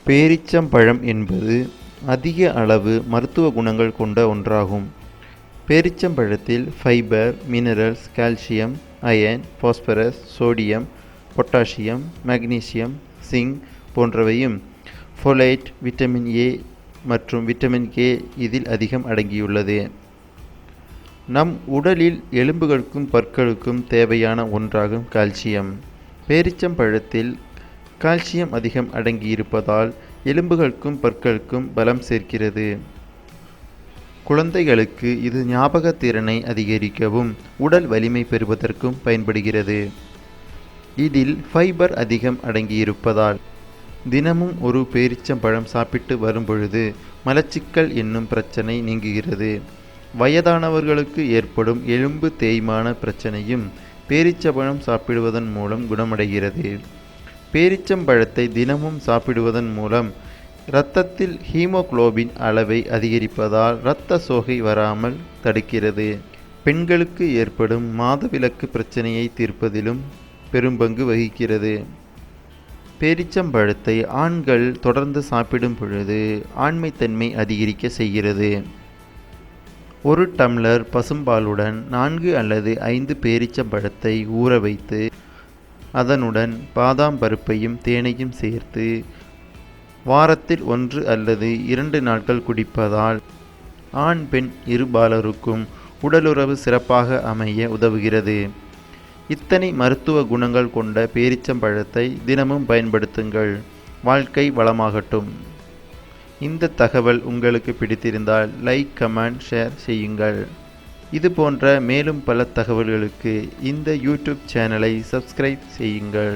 பேரீச்சம்பழம் என்பது அதிக அளவு மருத்துவ குணங்கள் கொண்ட ஒன்றாகும். பேரீச்சம்பழத்தில் fibre, minerals, calcium, iron, phosphorus, sodium, potassium, magnesium, zinc போன்றவையும், ஃபோலேட், விட்டமின் ஏ மற்றும் விட்டமின் கே இதில் அதிகம் அடங்கியுள்ளது. நம் உடலில் எலும்புகளுக்கும் பற்களுக்கும் தேவையான ஒன்றாகும் கால்சியம். பேரீச்சம்பழத்தில் கால்சியம் அதிகம் அடங்கியிருப்பதால் எலும்புகளுக்கும் பற்களுக்கும் பலம் சேர்க்கிறது. குழந்தைகளுக்கு இது ஞாபக திறனை அதிகரிக்கவும் உடல் வலிமை பெறுவதற்கும் பயன்படுகிறது. இதில் ஃபைபர் அதிகம் அடங்கியிருப்பதால் தினமும் ஒரு பேரீச்சம்பழம் சாப்பிட்டு வரும்பொழுது மலச்சிக்கல் என்னும் பிரச்சனை நீங்குகிறது. வயதானவர்களுக்கு ஏற்படும் எலும்பு தேய்மான பிரச்சனையும் பேரீச்சம்பழம் சாப்பிடுவதன் மூலம் குணமடைகிறது. பேரீச்சம்பழத்தை தினமும் சாப்பிடுவதன் மூலம் இரத்தத்தில் ஹீமோகுளோபின் அளவை அதிகரிப்பதால் இரத்த சோகை வராமல் தடுக்கிறது. பெண்களுக்கு ஏற்படும் மாதவிலக்கு பிரச்சனையை தீர்ப்பதிலும் பெரும்பங்கு வகிக்கிறது. பேரீச்சம்பழத்தை ஆண்கள் தொடர்ந்து சாப்பிடும் பொழுது ஆண்மைத்தன்மை அதிகரிக்க செய்கிறது. ஒரு டம்ளர் பசும்பாலுடன் 4 அல்லது 5 பேரீச்சம்பழத்தை ஊற வைத்து அதனுடன் பாதாம் பருப்பையும் தேனையும் சேர்த்து வாரத்தில் 1 அல்லது 2 நாட்கள் குடிப்பதால் ஆண் பெண் இருபாலருக்கும் உடலுறவு சிறப்பாக அமைய உதவுகிறது. இத்தனை மருத்துவ குணங்கள் கொண்ட பேரீச்சம்பழத்தை தினமும் பயன்படுத்துங்கள். வாழ்க்கை வளமாகட்டும். இந்த தகவல் உங்களுக்கு பிடித்திருந்தால் லைக், கமெண்ட், ஷேர் செய்யுங்கள். இது போன்ற மேலும் பல தகவல்களுக்கு இந்த யூடியூப் சேனலை சப்ஸ்கிரைப் செய்யுங்கள்.